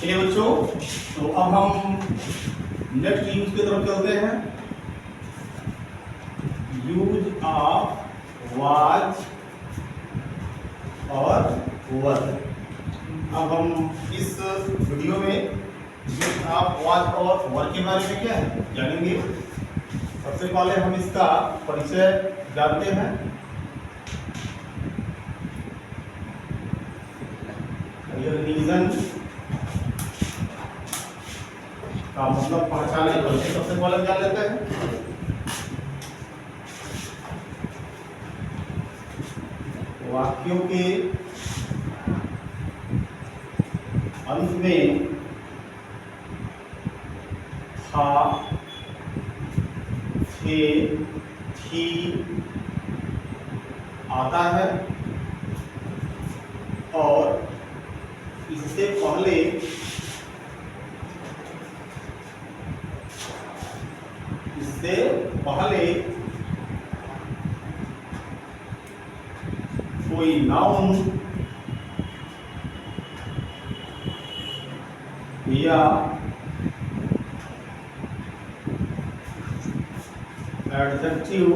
चलिए बच्चों, तो अब हम नेक्स्ट यूज की तरफ चलते हैं। यूज ऑफ वाच और वर्क। अब हम इस वीडियो में यूज ऑफ वाच और वर्क के बारे में क्या है जानेंगे। सबसे पहले हम इसका परिचय जानते हैं। रीजन का मतलब पहचाने के सबसे पहले जान लेते हैं। वाक्यों के अंत में था, थे, थी आता है और इससे पहले कोई नाउन या एडजेक्टिव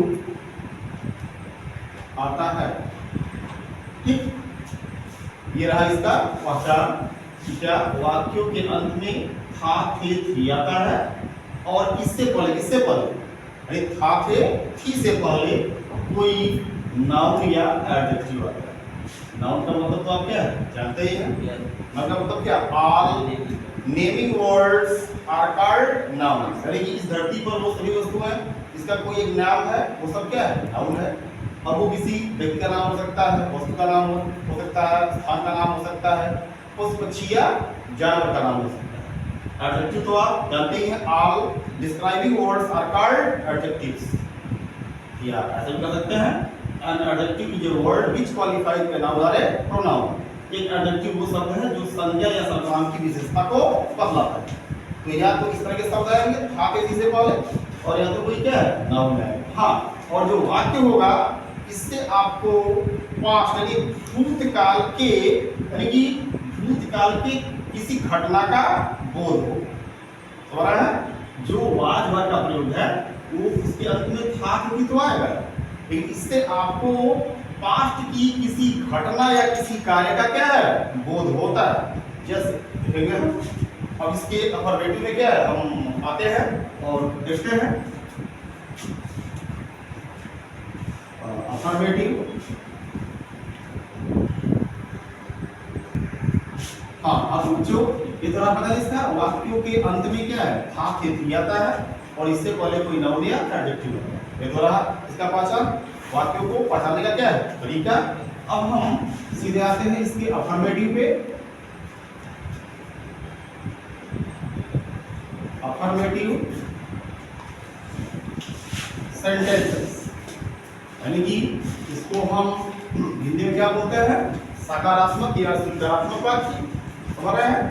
आता है। ठीक, ये रहा इसका पहचान। क्या वाक्यों के अंत में था, थे, थी आता है और इससे पहले यानी था, थे, थी से पहले कोई नाउन या एडजेक्टिव आता है। नाउन का मतलब तो आप क्या है जानते ही हैं। मतलब क्या, all naming words are called noun. यानी कि इस धरती पर वो सभी वस्तुएं इसका कोई एक नाम है, वो सब क्या है, नाउन है। अब वो किसी व्यक्ति का नाम हो सकता है, वस्तु का नाम हो सकता है, स्थान का नाम हो सकता है, उस पक्षी या जानवर का नाम हो सकता है। एडजेक्टिव तो आप जानते ही हैं, all describing words are called adjectives. या ऐसे भी कह सकते हैं an adjective is a word which qualifies a noun or a pronoun। एक एडजेक्टिव वो शब्द है जो संज्ञा या सर्वनाम की विशेषता को बतलाता है। तो या तो इस तरह के शब्द आएंगे था के से पहले, और या तो कोई क्या है, नाउन है। हाँ, और जो वाक्य होगा इससे आपको पास्ट यानी भूतकाल के, यानी कि भूतकाल के किसी घटना का बोध हो। समझ रहा है? जो वाज वर्ड का प्रयोग है वो उसके अंत में था भी तो आएगा, लेकिन इससे आपको पास्ट की किसी घटना या किसी कार्य का क्या है, बोध होता है। जैसे देखेंगे हम अब इसके अफर्मेटिव में क्या है, हम आते हैं और देखते हैं। अफर्मेटिव, हाँ, अब जो ये थोड़ा पता है इसका, वाक्यों के अंत में क्या है, था, थे, थी आता है और इससे पहले कोई नाउन या एडजेक्टिव आता है। ये थोड़ा इसका पहचान, वाक्यों को पहचानने का क्या है तरीका। अब हम सीधे आते हैं इसके अफर्मेटिव पे। अफर्मेटिव सेंटेंसेस, यानी कि इसको हम हिंदी में क्या बोलते हैं, सकारात्मक या सकारात्मक वाक्य। समझ रहे हैं?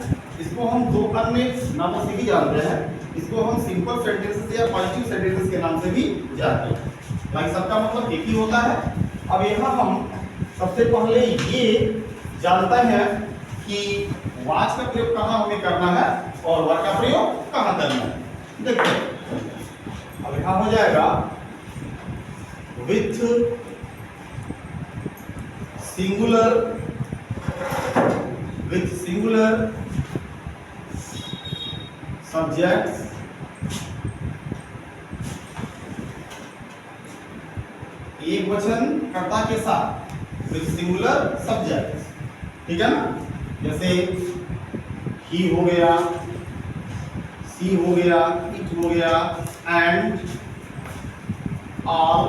इसको हम दो अन्य नामों से भी जानते हैं। इसको हम सिंपल सेंटेंसेस या पॉजिटिव सेंटेंसेस के नाम से भी जानते हैं। भाई सबका मतलब एक ही होता है। अब यहाँ हम सबसे पहले ये जानते हैं कि वाच का प्रयोग कहाँ हमें करना है और वर्क का प्रयोग कहाँ करना है। देखते हैं, अब यहाँ हो जाएगा विथ सिंगुलर सब्जेक्ट्स एक वचन कर्ता के साथ, विथ सिंगुलर सब्जेक्ट। ठीक है ना? जैसे ही हो गया, सी हो गया, इट हो गया, एंड, ऑल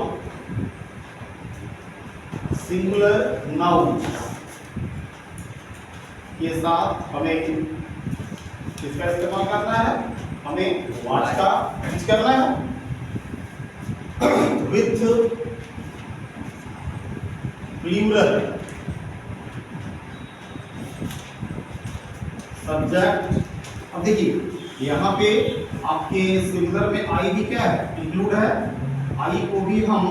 सिंगुलर नाउन के साथ हमें किसका इस्तेमाल करना है, हमें वाच का यूज करना है। With plural subject. अब देखिए यहाँ पे आपके सिंगुलर में आई भी क्या है, इंक्लूड है। आई को भी हम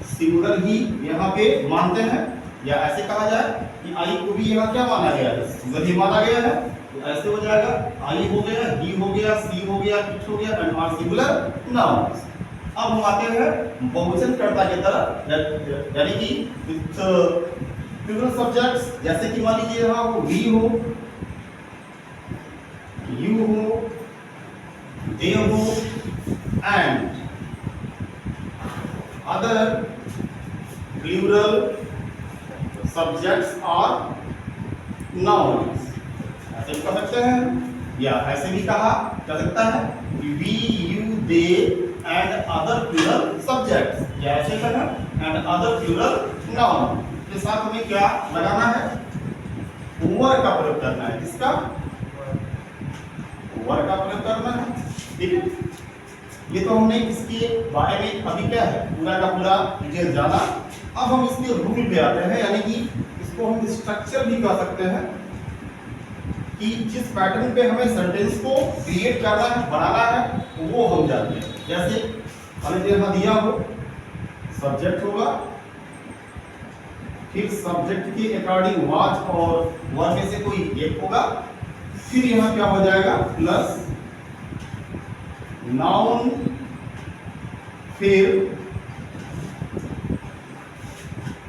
सिंगुलर ही यहाँ पे मानते हैं, या ऐसे कहा जाए कि आई को भी यहाँ क्या माना गया है, सिंगुलर ही माना गया है। तो ऐसे हो जाएगा आई हो गया, ही हो गया, सी हो गया, इट हो गया एंड आर सिंगुलर नाउन्स। अब हम आते हैं बहुवचन कर्ता की तरफ, यानी कि विथ प्लूरल सब्जेक्ट्स, जैसे कि मान लीजिए यहाँ वो वी हो, यू हो, दे हो एंड अदर प्लूरल सब्जेक्ट्स और नाउन्स, ऐसे भी कह सकते हैं या ऐसे भी कहा जा सकता है we, you, they and other plural subjects, या ऐसे कहा एंड अदर प्लूरल नाउन के साथ हमें क्या लगाना है, वर का प्रयोग करना है। किसका? वर का प्रयोग करना है। ठीक है, ये तो हमने इसके बारे में अभी क्या है पूरा का पूरा डिटेल जाना। अब हम इसके रूल पे आते हैं, यानी कि इसको हम स्ट्रक्चर भी कह सकते हैं कि जिस पैटर्न पे हमें सेंटेंस को क्रिएट करना है, बनाना है, वो हम जानते हैं। जैसे हमें यहाँ दिया हो सब्जेक्ट होगा, फिर सब्जेक्ट के अकॉर्डिंग वाज और वर में से कोई एक होगा, फिर यहाँ क्या हो जाएगा प्लस नाउन, फिर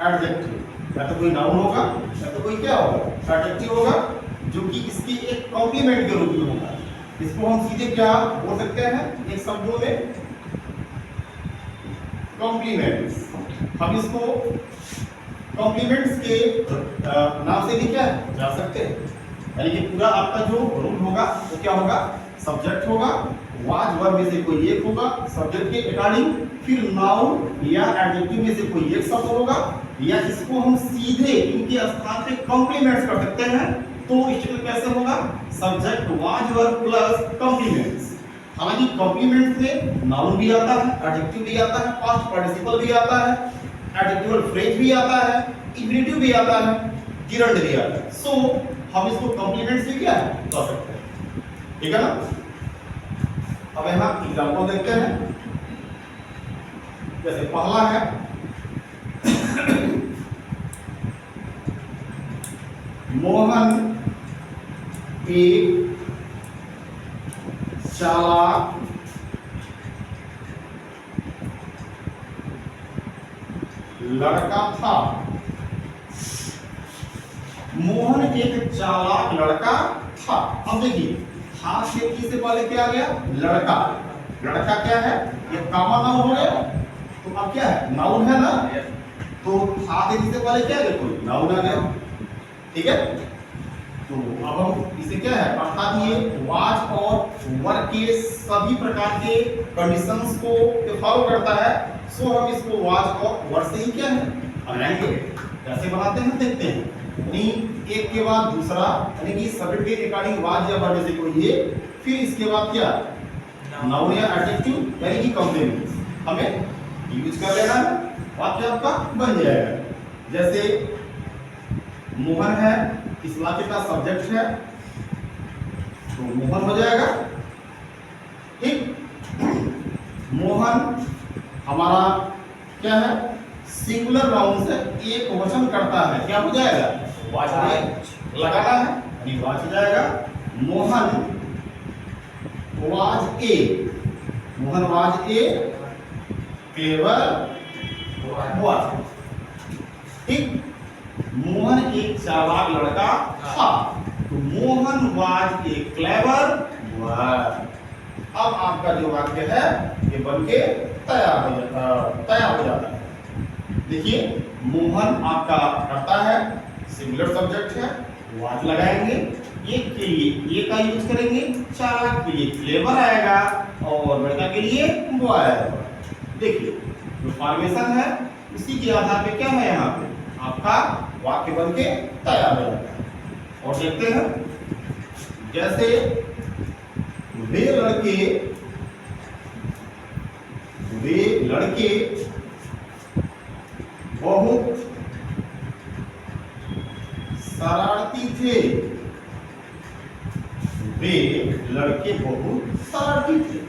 एडजेक्टिव, या तो कोई नाउन होगा या तो कोई क्या होगा एडजेक्टिव होगा, जो कि इसके एक कॉम्प्लीमेंट के रूप में होगा। इसको हम सीधे क्या बोल सकते हैं एक शब्दों में, कॉम्प्लीमेंट्स। हम इसको कॉम्प्लीमेंट्स के नाम से भी क्या जा सकते हैं, यानी कि पूरा आपका जो रूल होगा वो क्या होगा, सब्जेक्ट होगा, वाज वर्ब में से कोई एक होगा सब्जेक्ट के अकॉर्डिंग, फिर नाउन या एडजेक्टिव में से कोई एक शब्द होगा, या इसको हम सीधे इनके स्थान पे कॉम्प्लीमेंट्स कर सकते हैं। तो स्टेटमेंट कैसे होगा, subject was verb plus complements. हालांकि कॉम्प्लीमेंट्स में नाउन भी आता है, एडजेक्टिव भी आता है, पास्ट पार्टिसिपल भी आता है, एडजेक्टिवल फ्रेज भी आता है, इंफिनिटिव भी आता है, जिरंड भी आता है। सो हम इसको कॉम्प्लीमेंट्स भी क्या कर सकते हैं, ठीक है ना। अब यहाँ एग्जांपल देखते हैं, जैसे पहला है मोहन एक चालाक लड़का था। मोहन एक चालाक लड़का था। अब देखिए था से की से पहले क्या आ गया, लड़का। लड़का क्या है, ये कॉमन नाउन हो गया, तो अब क्या है नाउन है ना, तो था से पहले क्या है कोई नाउन आ गया, ठीक है। तो अब हम इसे क्या है अर्थात ये वाज और वर के सभी प्रकार के कंडीशंस को फॉलो करता है। सो हम इसको वाज और वर से ही क्या है बनाएंगे। कैसे बनाते हैं देखते हैं, यानी एक के बाद दूसरा, यानी कि सब्जेक्ट के अकॉर्डिंग वाज या वर से कोई ये, फिर इसके बाद क्या नाउन या एडजेक्टिव यानी कि कॉम्प्लीमेंट्स हमें यूज कर लेना है, वाक्य आपका बन जाएगा। जैसे मोहन है, इस वाक्य का सब्जेक्ट है तो मोहन हो जाएगा, ठीक। मोहन हमारा क्या है सिंगुलर नाउन से एक वचन करता है, क्या हो जाएगा वाज लगाना है, यानी वाज हो जाएगा। Mohan was a, Mohan was a clever was, ठीक। मोहन एक चालाक लड़का था, तो Mohan was a clever was. अब आपका जो वाक्य है ये बनके तैयार हो जाता है। देखिए मोहन आपका करता है, सिंगुलर सब्जेक्ट है, वाज लगाएंगे, एक के लिए ये का यूज करेंगे, चालाक के लिए क्लेवर आएगा और लड़का के लिए बॉय आएगा। देखिए जो फॉर्मेशन है उसी के आधार पे क्या है यहाँ पे आपका वाक्य बनके तैयार हो जाता है। और देखते हैं जैसे वे लड़के बहुत शरारती थे, वे लड़के बहुत शरारती थे,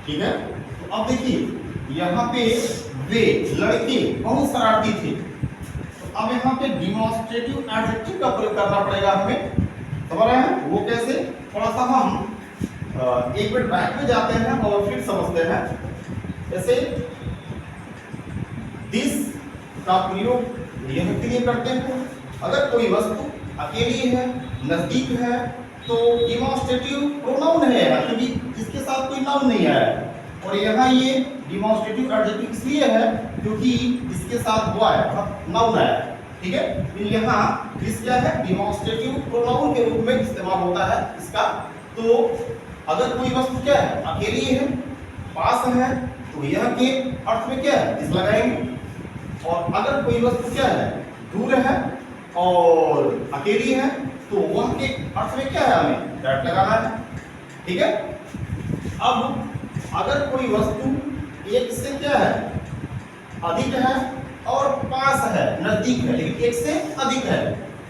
ठीक है। तो अब देखिए यहाँ पे वे लड़के बहुत शरारती थे, तो अब यहाँ पे डिमॉन्स्ट्रेटिव एडजेक्टिव का प्रयोग करना पड़ेगा हमें। समझ रहे हैं वो कैसे? थोड़ा सा हम एक मिनट बैक में जाते हैं और फिर समझते हैं। जैसे दिस का प्रयोग यह के लिए करते हैं। अगर कोई वस्तु अकेली है, नजदीक है, तो डिमॉन्स्ट्रेटिव प्रोनाउन है क्योंकि इसके साथ कोई नाउन नहीं है। और यहाँ ये डिमॉन्स्ट्रेटिव एडजेक्टिव इसलिए है क्योंकि इसके साथ हुआ है नाउन है। ठीक है, यहाँ दिस क्या है? डिमॉन्स्ट्रेटिव प्रोनाउन के रूप में इस्तेमाल होता है इसका। तो अगर कोई वस्तु क्या है? अकेली है, पास है, तो यह के अर्थ में क्या है? दिस लगाएंगे। और अगर कोई वस्तु क्या है? दूर है और अकेली है, तो वह के अर्थ में क्या है? हमें दैट लगाना है। ठीक है, अब अगर कोई वस्तु एक से क्या है? अधिक है और पास है, नजदीक है, लेकिन एक से अधिक है,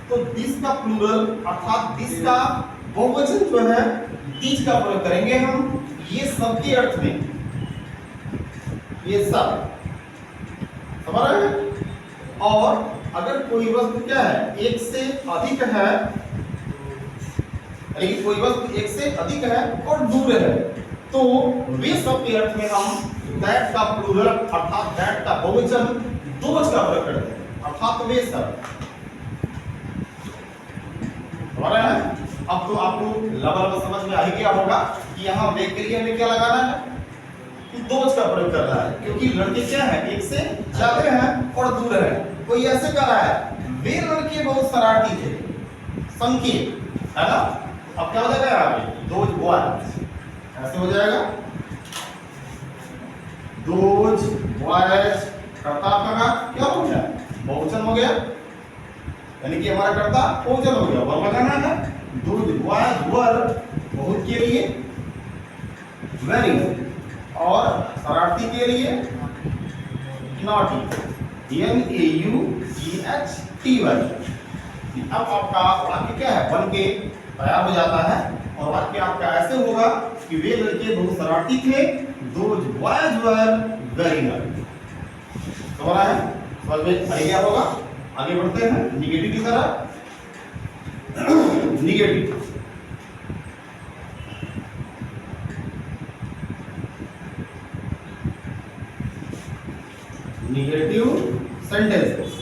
तो दिस का प्लूरल अर्थात दिस का बहुवचन जो है दिस का प्रयोग करेंगे हम ये सब के अर्थ में। ये सब समझ रहे हैं? और अगर कोई वस्तु क्या है? एक से अधिक है, लेकिन कोई वस्तु एक से अधिक है और दूर है, तो वे सब के अर्थ में हम दैट का प्लूरल अर्थात दैट का बहुवचन दोज का प्रयोग करते हैं, अर्थात वे सब। समझ रहे हैं? अब तो आपको लगभग समझ में आ ही गया होगा कि यहाँ वे के लिए हमें क्या लगाना है? कि दोज का प्रयोग करना है, क्योंकि लड़के क्या है? एक से ज्यादा हैं और दूर है। कोई ऐसे कर रहा है वे लड़के बहुत शरारती थे, संकेत है ना। अब क्या हो जाएगा? यहाँ पे दोज बॉयज ऐसे हो जाएगा, दोज बॉयज। कर्ता आपका क्या हो गया? बहुवचन हो गया, यानी कि हमारा कर्ता बहुवचन हो गया। वर्ब लगाना है, दोज बॉयज वर बहुत के लिए, वेरी, और शरारती के लिए नॉटी, NAUGHTY। अब आपका वाक्य क्या है? बन के तैयार हो जाता है और वाक्य आपका ऐसे होगा कि वे लड़के बहुत शरारती थे, those boys were very naughty. समझ रहा है? समझ में आ गया होगा। आगे बढ़ते हैं निगेटिव की तरफ। Negative negative sentences.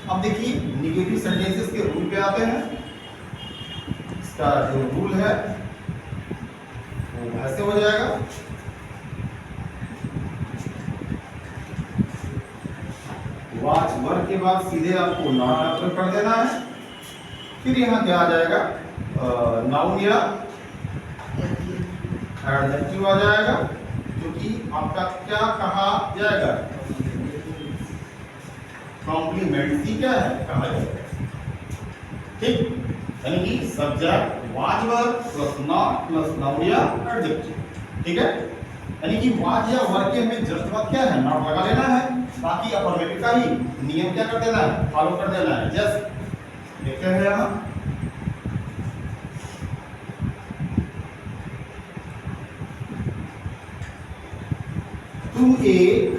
अब देखिए निगेटिव सेंटेंसेस के रूल पे आते हैं। इसका जो रूल है वो ऐसे हो जाएगा, वाच वर्ग के बाद सीधे आपको नॉट का प्रयोग कर देना है। फिर यहाँ क्या आ जाएगा? नाउन या एडजेक्टिव आ जाएगा, जो कि आपका क्या कहा जाएगा? कॉम्प्लीमेंट्री क्या है? कहा जाएगा। ठीक, यानी कि सब्जेक्ट वाच वर्ग प्लस नॉट प्लस नाउन या एडजेक्टिव। ठीक है, यानी कि वाच या वर्ग के हमें जस्ट बाद क्या है? नॉट लगा लेना है, बाकी अफर्मेटिव का ही नियम क्या कर देना है? फॉलो कर देना है। जस्ट देखते हैं यहाँ तुम एक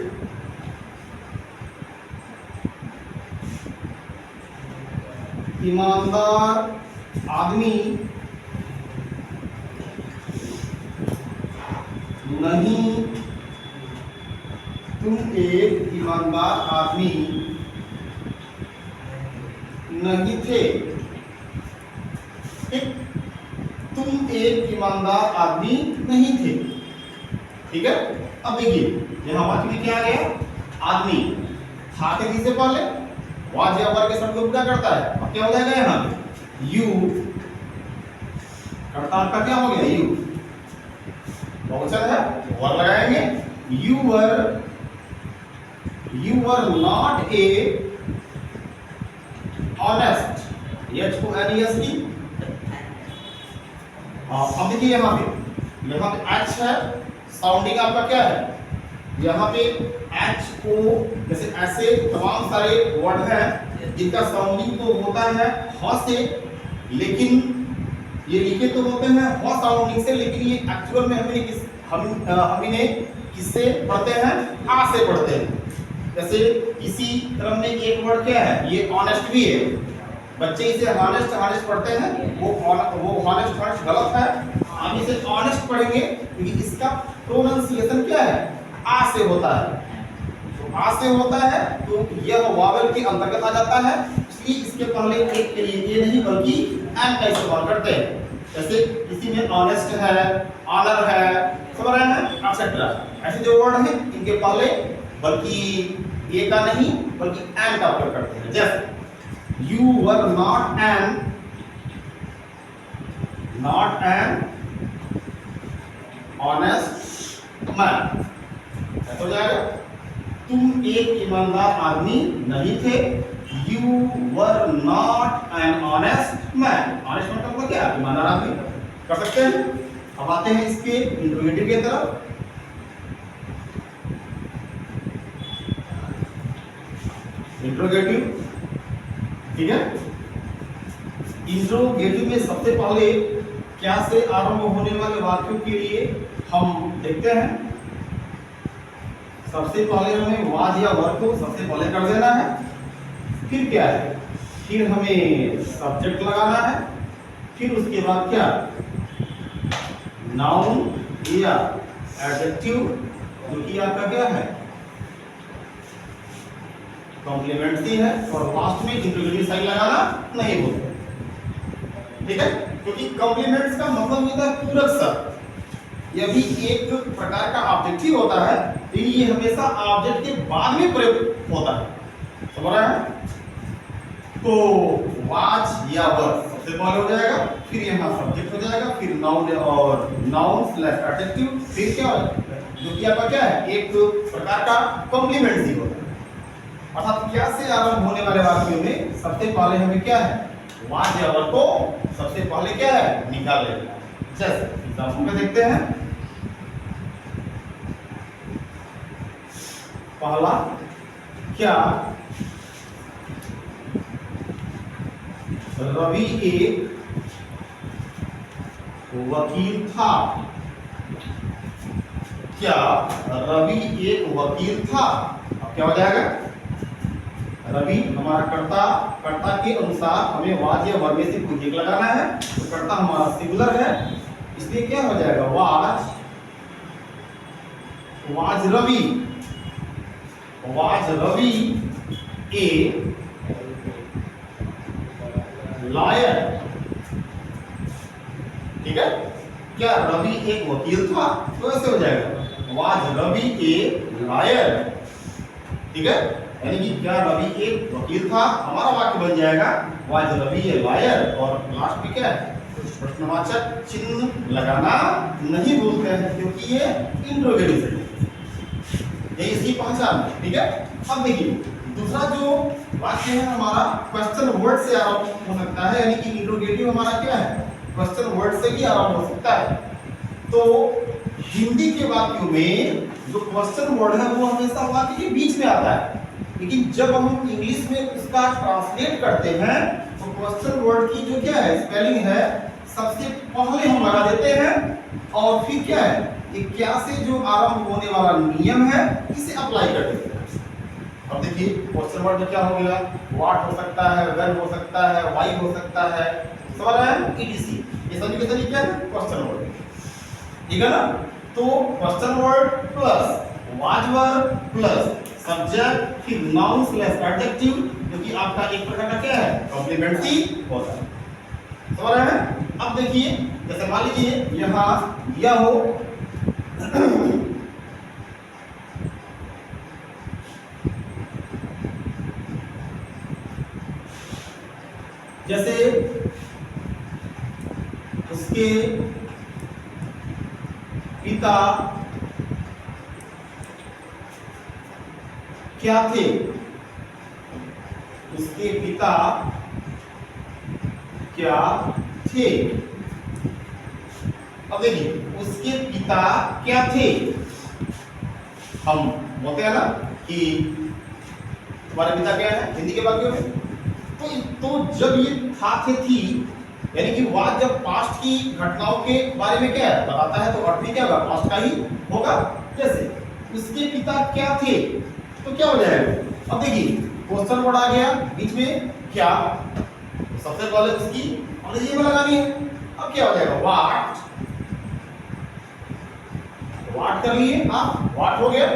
ईमानदार आदमी नहीं, तुम एक ईमानदार आदमी नहीं थे। ठीक, तुम एक ईमानदार आदमी नहीं थे। ठीक है, अब देखिए यहाँ वाक्य में क्या आ गया? आदमी था के किससे पहले वाज या वर्ग के शब्द को क्या करता है? अब क्या हो जाएगा? यहाँ यू कर्ता आपका क्या हो गया? यू बहुवचन है, वर लगाएंगे। you were not a honest, HONEST। अब देखिए यहाँ पे H है, साउंडिंग आपका क्या है? यहाँ पे H O जैसे ऐसे तमाम सारे वर्ड हैं जिनका साउंडिंग तो होता है ह से, लेकिन ये लिखे तो होते हैं ह साउंडिंग से, लेकिन ये एक्चुअल में हम इन्हें किससे पढ़ते हैं? आ से पढ़ते हैं। जैसे इसी क्रम में एक वर्ड क्या है? ये ऑनेस्ट भी है, बच्चे इसे हॉनेस्ट हॉनेस्ट पढ़ते हैं, वो हॉनेस्ट हॉनेस्ट गलत है। हम इसे ऑनेस्ट पढ़ेंगे क्योंकि इसका प्रोनाउंसिएशन क्या है, आ से होता है। तो आ से होता है तो यह वावल के अंतर्गत आ जाता है, इसलिए इसके पहले एक के लिए ये नहीं बल्कि एन का इस्तेमाल करते हैं। जैसे इसी में ऑनेस्ट है, ऑनर है, समझ रहे हैं, एक्सेट्रा। ऐसे जो वर्ड हैं इनके पहले बल्कि ये का नहीं बल्कि एन का प्रयोग करते हैं। जैसे you were not an honest man, ऐसा हो जाएगा, तुम एक ईमानदार आदमी नहीं थे। You were not an honest man, honest man का मतलब क्या, ईमानदार आदमी कर सकते हैं। अब आते हैं इसके इंट्रोगेटिव की तरफ। इंट्रोगेटिव, ठीक है। इंट्रोगेटिव में सबसे पहले क्या से आरंभ होने वाले वाक्यों के लिए हम देखते हैं। सबसे पहले हमें वाज या वर्ब को सबसे पहले कर देना है, फिर क्या है, फिर हमें सब्जेक्ट लगाना है, फिर उसके बाद क्या, नाउन या एडजेक्टिव जो कि आपका क्या है, कॉम्प्लीमेंट्री है, और लास्ट में इंट्रोगेटिव साइन लगाना नहीं होता, ठीक है। क्योंकि कॉम्प्लीमेंट्स का मतलब होता है पूरक शब्द। यह भी एक प्रकार का ऑब्जेक्टिव होता है, लेकिन ये हमेशा ऑब्जेक्ट के बाद में प्रयोग होता है, समझ रहे हैं। तो वाज या वर्ब सबसे पहले हो जाएगा, फिर यहाँ सब्जेक्ट हो जाएगा, फिर नाउन और नाउन स्लैश एडजेक्टिव, फिर क्या होगा, जो कि आपका क्या है, एक प्रकार का कॉम्प्लीमेंट्री होता है। अर्थात क्या से आरंभ होने वाले वाक्यों में सबसे पहले हमें क्या है, वाज या वर्ब को सबसे पहले क्या है, निकाल लेना है। जैसे एग्जांपल में देखते हैं। पहला, क्या रवि एक वकील था। क्या रवि एक वकील था। अब क्या हो जाएगा, रवि हमारा कर्ता के अनुसार हमें वाज या वर्ब में से कोई एक लगाना है, तो कर्ता हमारा सिंगुलर है, इसलिए क्या हो जाएगा, वाज रवि ए लायर, ठीक है। क्या रवि एक वकील था, तो ऐसे हो जाएगा, वाज रवि ए लायर, ठीक है। यानी कि क्या रवि एक वकील था, हमारा वाक्य बन जाएगा वाज रवि ए लायर, और लास्ट में क्या है, प्रश्नवाचक चिन्ह लगाना नहीं भूलते हैं क्योंकि ये इंट्रोगेटिव है, ये इसकी पहचान है, ठीक है। अब देखिए दूसरा जो वाक्य है हमारा क्वेश्चन वर्ड से आरंभ हो सकता है, यानी कि इंट्रोगेटिव हमारा क्या है, क्वेश्चन वर्ड से भी आरंभ हो सकता है। तो हिंदी के वाक्यों में जो क्वेश्चन वर्ड है वो हमेशा वाक्य के बीच में आता है, लेकिन जब हम इंग्लिश में उसका ट्रांसलेट करते हैं तो क्वेश्चन वर्ड की जो क्या है स्पेलिंग है सबसे पहले हम लगा देते हैं, और फिर क्या है, ये क्या से जो आरंभ होने वाला नियम है इसे अप्लाई कर देते हैं। अब देखिए क्वेश्चन वर्ड में क्या हो गया, व्हाट हो सकता है, व्हेन हो सकता है, व्हाई हो सकता है, समझ रहे हैं, ईटीसी, ये सभी के सभी क्या है, क्वेश्चन वर्ड, ठीक है ना। तो question word plus was verb plus subject फिर नाउन स्लैश एडजेक्टिव, जो कि आपका एक प्रकार का क्या है, कॉम्प्लीमेंट्री होता है, समझ रहे हैं। अब देखिए जैसे मान लीजिए यहाँ दिया हो जैसे उसके पिता क्या थे, उसके पिता क्या थे। अब देखिए उसके पिता क्या थे, हम बोलते हैं ना कि तुम्हारे पिता क्या है हिंदी के वाक्यों में, तो जब ये था थे थी, यानी कि वाज जब पास्ट की घटनाओं के बारे में क्या है बताता है, तो अर्थ भी क्या होगा, पास्ट का ही होगा। जैसे उसके पिता क्या थे, तो क्या हो जाएगा, अब देखिए क्वेश्चन वर्ड आ गया बीच में क्या, तो सबसे पहले उसकी अंग्रेजी में लगानी है। अब क्या हो जाएगा, वाट कर लिए आप, वाट हो गया।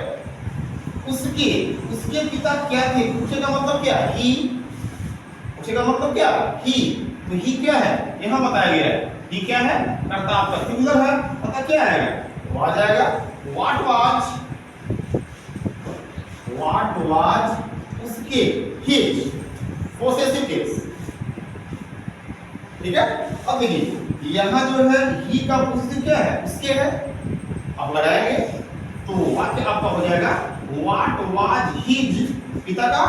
उसके उसके पिता क्या थे, पूछे का मतलब क्या, ही, पूछे का मतलब क्या, ही। तो ही क्या है, यहां बताया गया है, ही क्या है, कर्ता आपका सिंगुलर है, पता क्या आएगा, वो आ जाएगा। व्हाट वाज उसके, हिज, पोसेसिव केस, ठीक है। अब देखिए यहां जो है ही का पोसेसिव क्या है, उसके है, अब लगाएंगे तो वाक्य आपका हो जाएगा व्हाट वाज हिज, पिता का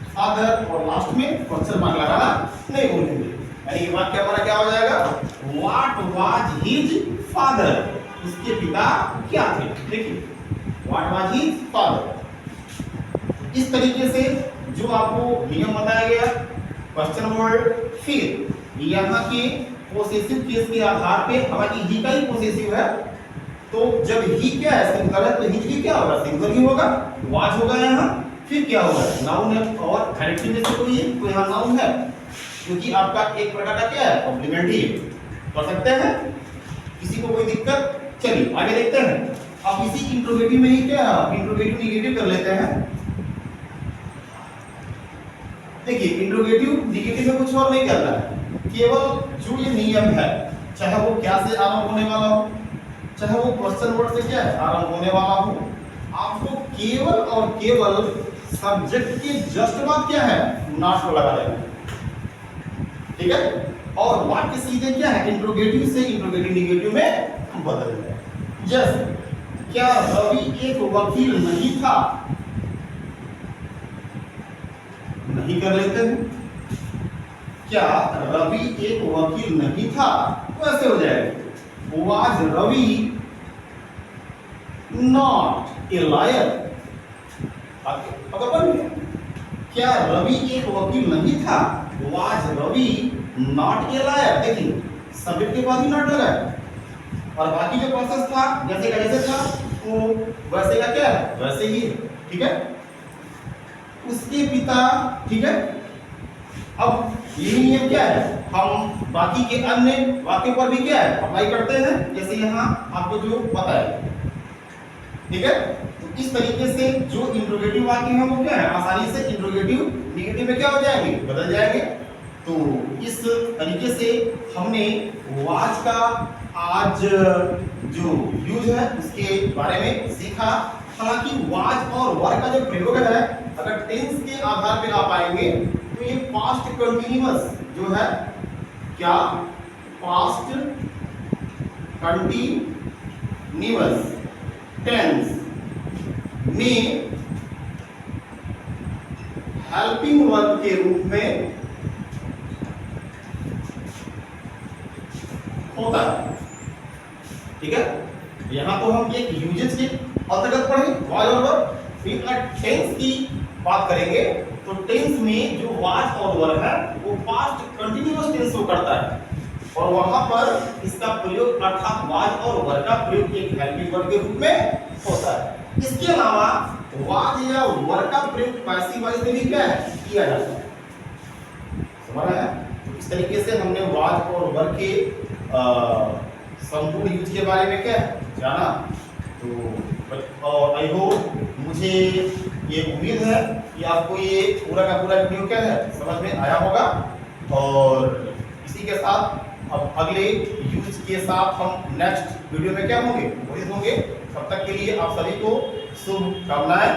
फादर, और लास्ट में क्वेश्चन मार्क लगाना नहीं भूलेंगे, यानी कि वाक्य हमारा क्या हो जाएगा, व्हाट वाज हिज फादर, उसके पिता क्या थे। देखिए व्हाट वाज हिज फादर। इस तरीके से जो आपको नियम बताया गया, क्वेश्चन वर्ड, फिर यहाँ के पोसेसिव केस के आधार पे, हालांकि ही का ही पोसेसिव है, तो जब ही क्या है, सिंगुलर है, तो ही क्या होगा, सिंगुलर ही होगा, वाज होगा यहाँ, फिर क्या होगा, नाउन है, और एडजेक्टिव में से कोई है, तो यहाँ नाउन है, क्योंकि आपका एक प्रकार का क्या है, कॉम्प्लीमेंट्री है। कर सकते हैं, किसी को कोई दिक्कत, चलिए आगे देखते हैं। अब इसी इंट्रोगेटिव में ही क्या है, इंट्रोगेटिव निगेटिव कर लेते हैं। देखिए इंट्रोगेटिव निगेटिव में कुछ और नहीं कर रहा है, केवल जो ये नियम है, चाहे वो क्या से आरंभ होने वाला हो, चाहे वो क्वेश्चन वर्ड से क्या है आरंभ होने वाला हो, आपको केवल और केवल सब्जेक्ट के जस्ट बाद क्या है, नॉट को लगा देना, ठीक है। और वाक्य सीधे क्या है, इंट्रोगेटिव से इंट्रोगेटिव निगेटिव में बदल जाए। जैसे क्या रवि एक वकील नहीं था, नहीं कर लेते हैं, क्या रवि एक वकील नहीं था, तो ऐसे हो जाएगा was Ravi not a liar, अगर बन गया, क्या रवि एक वकील नहीं था, was Ravi not a liar. देखिए सब्जेक्ट के बाद ही नॉट लगा है, और बाकी जो प्रोसेस था जैसे का जैसे था वो वैसे का क्या है, वैसे ही, ठीक है। उसके पिता, ठीक है। अब यही नियम क्या है, हम बाकी के अन्य वाक्यों पर भी क्या है अप्लाई करते हैं, जैसे यहाँ आपको जो पता है, ठीक है। तो इस तरीके से जो इंट्रोगेटिव वाक्य है वो क्या है, आसानी से इंट्रोगेटिव निगेटिव में क्या हो जाएंगे, बदल जाएंगे। तो इस तरीके से हमने वाज का आज जो यूज है उसके बारे में सीखा। हालांकि वाज और वर का जो प्रयोग है, अगर टेंस के आधार पे आप आएंगे तो ये पास्ट कंटिन्यूअस जो है, क्या पास्ट कंटिन्यूअस टेंस में हेल्पिंग वर्ब के रूप में होता है, ठीक है। यहां तो हम एक यूजेज के अंतर्गत पढ़े वाज और वर। फिर टेंस की बात करेंगे तो टेंस में जो वाज और वर है वो पास्ट कंटिन्यूअस टेंस को करता है, और वहां पर इसका प्रयोग अर्थात वाज और वर का प्रयोग एक हेल्पिंग वर्ब के रूप में होता है। इसके अलावा वाज या वर का प्रयोग पैसिव वॉइस में भी क्या है किया जाता है, समझ आया। इस तरीके से हमने वाज और वर के संपूर्ण यूज के बारे में क्या जाना। तो आई होप, मुझे ये उम्मीद है कि आपको ये पूरा का पूरा वीडियो क्या है समझ में आया होगा। और इसी के साथ अब अगले यूज के साथ हम नेक्स्ट वीडियो में क्या होंगे, उपस्थित होंगे। तब तक के लिए आप सभी को शुभकामनाएं।